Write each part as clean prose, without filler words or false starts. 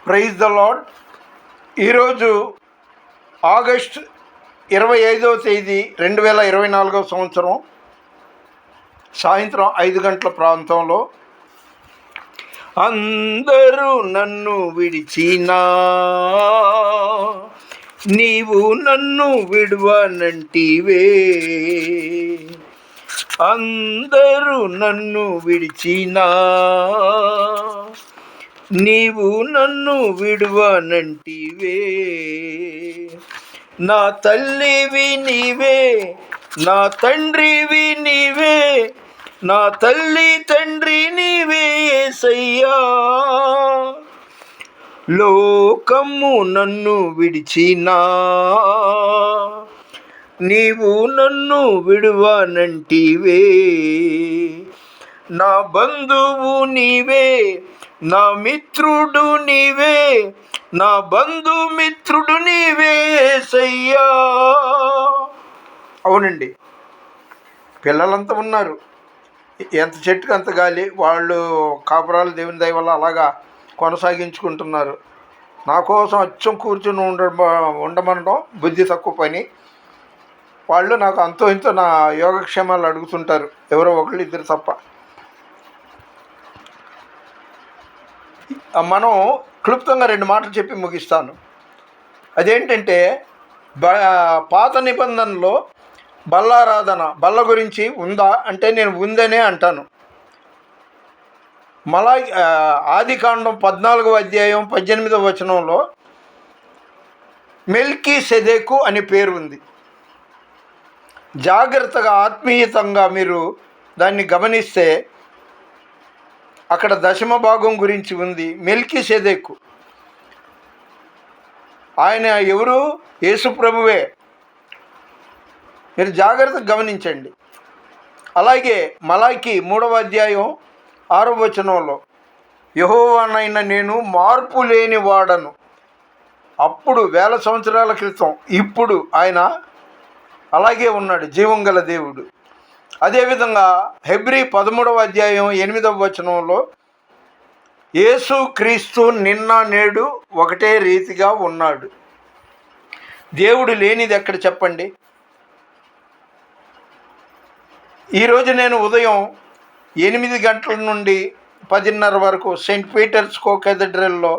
Praise the Lord. ఈరోజు August 25వ తేదీ 2024 సంవత్సరం సాయంత్రం 5 గంటల ప్రాంతంలో అందరూ నన్ను విడిచినా నీవు నన్ను విడువనంటివే, అందరూ నన్ను విడిచినా నీవు నన్ను విడువనంటివే. నా తల్లివి నీవే, నా తండ్రివి నీవే, నా తల్లి తండ్రి నీవే యేసయ్యా. లోకము నన్ను విడిచినా నీవు నన్ను విడువనంటివే. నా బంధువు నీవే, నా మిత్రుడు నీవే, నా బంధుమిత్రుడు నీవే యేసయ్యా. అవునండి, పిల్లలంతా ఉన్నారు, ఎంత చెట్టుకు అంత గాలి, వాళ్ళు కాపురాలు దేవుని దయ వల్ల అలాగా కొనసాగించుకుంటున్నారు. నా కోసం అచ్చం కూర్చుని ఉండమనడం బుద్ధి తక్కువ పని. వాళ్ళు నాకు అంతో ఇంతో నా యోగక్షేమాలు అడుగుతుంటారు, ఎవరో ఒకళ్ళు ఇద్దరు తప్ప. మనం క్లుప్తంగా 2 మాటలు చెప్పి ముగిస్తాను. అదేంటంటే, పాత నిబంధనలో బల్లారాధన, బల్ల గురించి ఉందా అంటే నేను ఉందనే అంటాను. ఆదికాండం 14వ అధ్యాయం 18వ వచనంలో మెల్కీసెదెకు అనే పేరు ఉంది. జాగ్రత్తగా ఆత్మీయతంగా మీరు దాన్ని గమనిస్తే అక్కడ దశమ భాగం గురించి ఉంది. మెల్కీసెదెకు ఆయన ఎవరు? యేసు ప్రభువే. మీరు జాగ్రత్తగా గమనించండి. అలాగే మలాకి 3వ అధ్యాయం 6వ వచనంలో యెహోవానైన నేను మార్పు లేని వాడను. అప్పుడు 1000 సంవత్సరాల క్రితం, ఇప్పుడు ఆయన అలాగే ఉన్నాడు, జీవం గల దేవుడు. అదేవిధంగా హెబ్రీ 13వ అధ్యాయం 8వ వచనంలో యేసు క్రీస్తు నిన్న నేడు ఒకటే రీతిగా ఉన్నాడు. దేవుడు లేనిది ఎక్కడ చెప్పండి? ఈరోజు నేను ఉదయం 8 గంటల నుండి 10:30 వరకు సెయింట్ పీటర్స్ కేథడ్రల్లో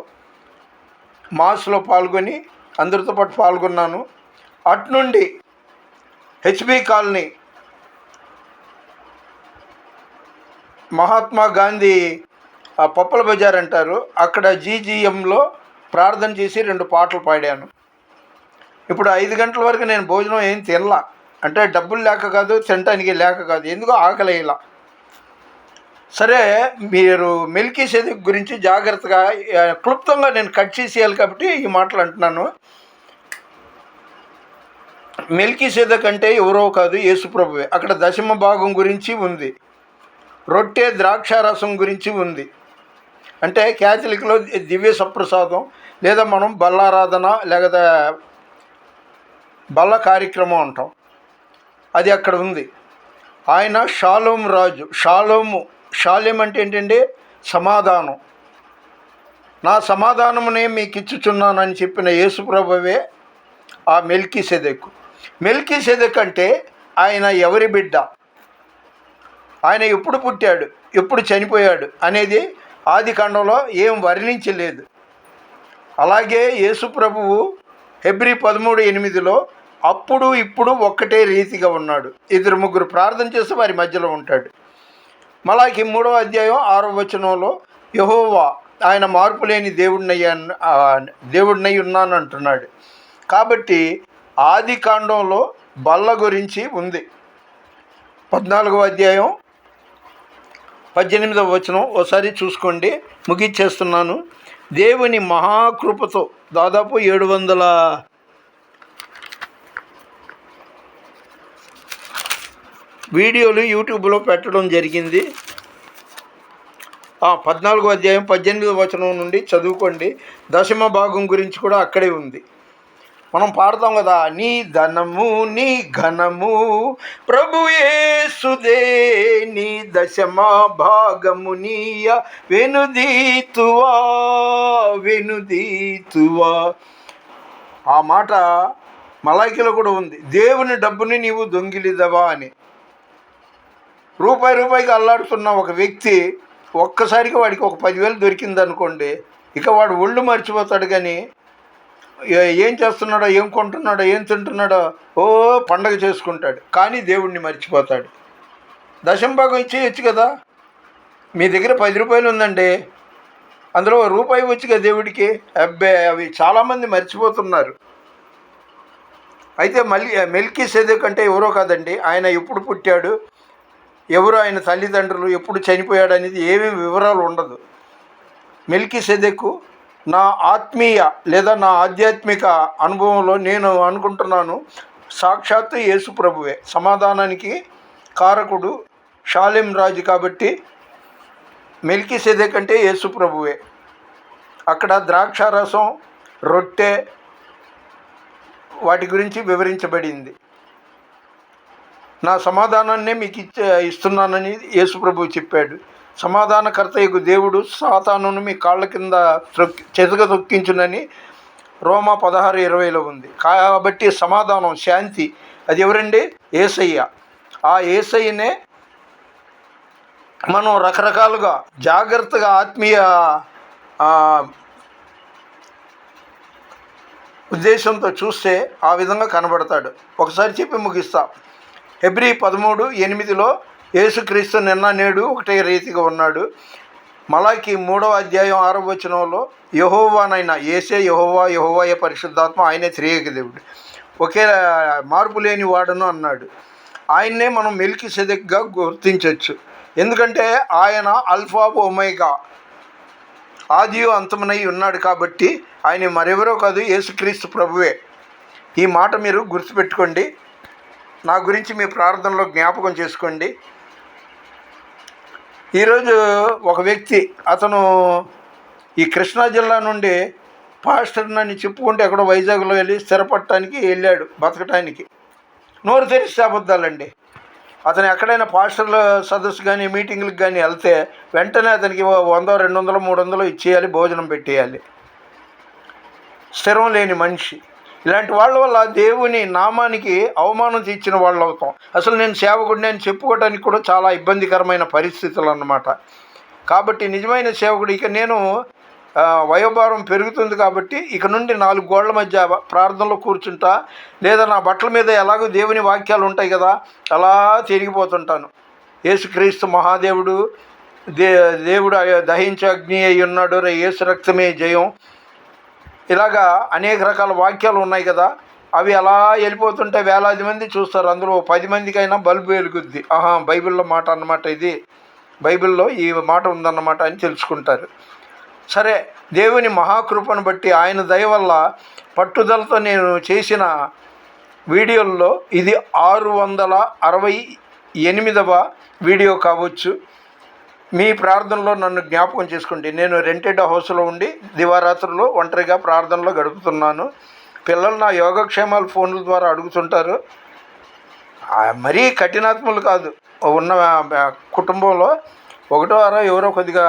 మాస్లో పాల్గొని అందరితో పాటు పాల్గొన్నాను. అట్నుండి హెచ్బి కాలనీ, మహాత్మా గాంధీ పప్పల బజార్ అంటారు, అక్కడ జీజీఎంలో ప్రార్థన చేసి 2 పాటలు పాడాను. ఇప్పుడు 5 గంటల వరకు నేను భోజనం ఏం తినలా. అంటే డబ్బులు లేక కాదు, తినటానికి లేక కాదు, ఎందుకో ఆకలి ఇలా. సరే, మీరు మెల్కీసెదెకు గురించి జాగ్రత్తగా క్లుప్తంగా నేను కట్ చేసేయాలి కాబట్టి ఈ మాటలు అంటున్నాను. మెల్కీసెదెకు అంటే ఎవరో కాదు, యేసు ప్రభువే. అక్కడ దశమ భాగం గురించి ఉంది, రొట్టె ద్రాక్షారసం గురించి ఉంది. అంటే క్యాథలిక్లో దివ్య సప్రసాదం, లేదా మనం బల్లారాధన లేకపోతే బల్ల కార్యక్రమం అంటాం, అది అక్కడ ఉంది. ఆయన షాలోమ్ రాజు. షాలేం అంటే ఏంటంటే సమాధానం. నా సమాధానమునే మీకు ఇచ్చుచున్నానని చెప్పిన యేసు ప్రభువే ఆ మెల్కీసెదెకు. మెల్కీసెదెకు అంటే ఆయన ఎవరి బిడ్డ, ఆయన ఎప్పుడు పుట్టాడు, ఎప్పుడు చనిపోయాడు అనేది ఆదికాండంలో ఏం వర్ణించలేదు. అలాగే యేసు ప్రభువు హెబ్రీ 13:8లో అప్పుడు ఇప్పుడు ఒక్కటే రీతిగా ఉన్నాడు. 2-3 ప్రార్థన చేస్తే వారి మధ్యలో ఉంటాడు. మలాకి 3వ అధ్యాయం 6వ వచనంలో యెహోవా ఆయన మార్పు లేని దేవుడినై ఉన్నాను అంటున్నాడు. కాబట్టి ఆదికాండంలో బల్ల గురించి ఉంది. 14వ అధ్యాయం 18వ వచనం ఒకసారి చూసుకోండి, ముగిచ్చేస్తున్నాను. దేవుని మహాకృపతో దాదాపు 700 వీడియోలు యూట్యూబ్లో పెట్టడం జరిగింది. 14వ అధ్యాయం 18వ వచనం నుండి చదువుకోండి. దశమ భాగం గురించి కూడా అక్కడే ఉంది. మనం పాడతాం కదా, నీ ధనము నీ ఘనము ప్రభు యేసుదే, నీ దశమ భాగము నీయ వెనుదీతువా వెనుదీతువా. ఆ మాట మలాయికలో కూడా ఉంది, దేవుని డబ్బుని నీవు దొంగిలిదవా అని. రూపాయికి అల్లాడుతున్న ఒక వ్యక్తి ఒక్కసారిగా వాడికి ఒక 10,000 దొరికిందనుకోండి, ఇక వాడు ఒళ్ళు మర్చిపోతాడు. కానీ ఏం చేస్తున్నాడో, ఏం కొంటున్నాడో, ఏం తింటున్నాడో పండగ చేసుకుంటాడు, కానీ దేవుణ్ణి మర్చిపోతాడు. దశంభాగం ఇచ్చేయచ్చు కదా. మీ దగ్గర 10 రూపాయలు ఉందండి, అందులో రూపాయి వచ్చిగా దేవుడికి. అబ్బే, అవి చాలామంది మర్చిపోతున్నారు. అయితే మెల్కీసెదెకు అంటే ఎవరో కాదండి, ఆయన ఎప్పుడు పుట్టాడు, ఎవరు ఆయన తల్లిదండ్రులు, ఎప్పుడు చనిపోయాడు అనేది ఏమేమి వివరాలు ఉండదు. మెల్కీసెదెకు నా ఆత్మీయ లేదా నా ఆధ్యాత్మిక అనుభవంలో నేను అనుకుంటున్నాను సాక్షాత్తు యేసు ప్రభువే. సమాధానానికి కారకుడు షాలెం రాజు కాబట్టి మెల్కీసెదెకు అంటే యేసు ప్రభువే. అక్కడ ద్రాక్షారసం, రొట్టె వాటి గురించి వివరించబడింది. నా సమాధానాన్నే మీకు ఇస్తున్నానని యేసు ప్రభువు చెప్పాడు. సమాధానకర్తయ్యకు దేవుడు సాతానును మీ కాళ్ళ కింద చెతుక తొక్కించునని రోమా 16:20 ఉంది. కాబట్టి సమాధానం, శాంతి అది ఎవరండి? యేసయ్య. ఆ యేసయ్యనే మనం రకరకాలుగా జాగ్రత్తగా ఆత్మీయ ఉద్దేశంతో చూస్తే ఆ విధంగా కనబడతాడు. ఒకసారి చెప్పి ముగిస్తా. హెబ్రీ 13:8 యేసుక్రీస్తు నిన్న నేడు ఒకటే రీతిగా ఉన్నాడు. మలాకి 3:6 యెహోవానైనా యేసే యెహోవా, యెహోవాయే పరిశుద్ధాత్మ, ఆయనే త్రియేక దేవుడు, ఒకే మార్పు లేని వాడును అన్నాడు. ఆయన్నే మనం మెల్కీసెదెకుగా గుర్తించవచ్చు. ఎందుకంటే ఆయన అల్ఫా ఒమేగా, ఆదియు అంతమునై ఉన్నాడు. కాబట్టి ఆయన మరెవరో కాదు, యేసుక్రీస్తు ప్రభువే. ఈ మాట మీరు గుర్తుపెట్టుకోండి. నా గురించి మీ ప్రార్థనలో జ్ఞాపకం చేసుకోండి. ఈరోజు ఒక వ్యక్తి, అతను ఈ కృష్ణా జిల్లా నుండి పాస్టర్ నన్ను చెప్పుకుంటే ఎక్కడో వైజాగ్లో వెళ్ళి స్థిరపడటానికి వెళ్ళాడు, బతకటానికి. నోరు తెరిస్తే అబద్ధాలండి. అతను ఎక్కడైనా పాస్టర్ల సదస్సు కానీ మీటింగ్లకు కానీ వెళ్తే వెంటనే అతనికి 100, 200, 300 ఇచ్చేయాలి, భోజనం పెట్టేయాలి. స్థిరం లేని మనిషి. ఇలాంటి వాళ్ళ వల్ల దేవుని నామానికి అవమానం తెచ్చిన వాళ్ళు అవుతాం. అసలు నేను సేవకుడిని అని చెప్పుకోవడానికి కూడా చాలా ఇబ్బందికరమైన పరిస్థితులు అన్నమాట. కాబట్టి నిజమైన సేవకుడు, ఇక నేను వయోభారం పెరుగుతుంది కాబట్టి ఇక నుండి 4 గోడల మధ్య ప్రార్థనలో కూర్చుంటా, లేదా నా బట్టల మీద ఎలాగో దేవుని వాక్యాలు ఉంటాయి కదా, అలా తిరిగిపోతుంటాను. యేసుక్రీస్తు మహాదేవుడు, దేవుడు దహించే అగ్ని అయి ఉన్నాడు, యేసు రక్తమే జయం, ఇలాగా అనేక రకాల వాక్యాలు ఉన్నాయి కదా, అవి అలా వెళ్ళిపోతుంటే వేలాది మంది చూస్తారు. అందులో 10 మందికైనా బల్బు వెలుగుద్ది. బైబిల్లో మాట అన్నమాట, ఇది బైబిల్లో ఈ మాట ఉందన్నమాట అని తెలుసుకుంటారు. సరే, దేవుని మహాకృపను బట్టి ఆయన దయ వల్ల పట్టుదలతో నేను చేసిన వీడియోల్లో ఇది 668వ వీడియో కావచ్చు. మీ ప్రార్థనలో నన్ను జ్ఞాపకం చేసుకోండి. నేను రెంటెడ్ హౌస్లో ఉండి దివారాత్రులు ఒంటరిగా ప్రార్థనలో గడుపుతున్నాను. పిల్లలు నా యోగక్షేమాలు ఫోన్ల ద్వారా అడుగుతుంటారు. మరీ కఠినాత్ములు కాదు, ఉన్న కుటుంబంలో 1-6 ఎవరో కొద్దిగా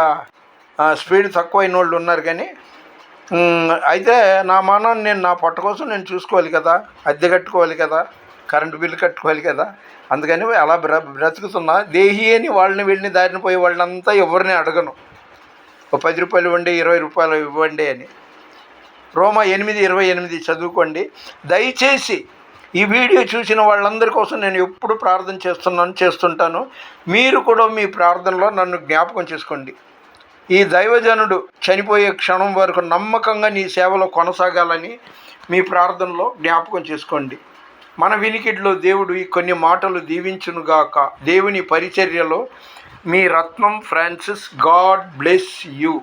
స్పీడ్ తక్కువైన వాళ్ళు ఉన్నారు. కానీ అయితే నా మానాన్ని నేను నా పొట్ట కోసం నేను చూసుకోవాలి కదా, అద్దె కట్టుకోవాలి కదా, కరెంటు బిల్లు కట్టుకోవాలి కదా. అందుకని అలా బ్రతుకుతున్నా. దేహి అని వాళ్ళని వెళ్ళి దారిని పోయే వాళ్ళంతా ఎవరిని అడగను, 10 రూపాయలు ఇవ్వండి, 20 రూపాయలు ఇవ్వండి అని. రోమా 8:28 చదువుకోండి. దయచేసి ఈ వీడియో చూసిన వాళ్ళందరి కోసం నేను ఎప్పుడు ప్రార్థన చేస్తుంటాను. మీరు కూడా మీ ప్రార్థనలో నన్ను జ్ఞాపకం చేసుకోండి. ఈ దైవజనుడు చనిపోయే క్షణం వరకు నమ్మకంగా నీ సేవలో కొనసాగాలని మీ ప్రార్థనలో జ్ఞాపకం చేసుకోండి. మన వినికిడిలో దేవుడు ఈ కొన్ని మాటలు దీవించునుగాక. దేవుని పరిచర్యలో మీ రత్నం ఫ్రాన్సిస్. God bless you.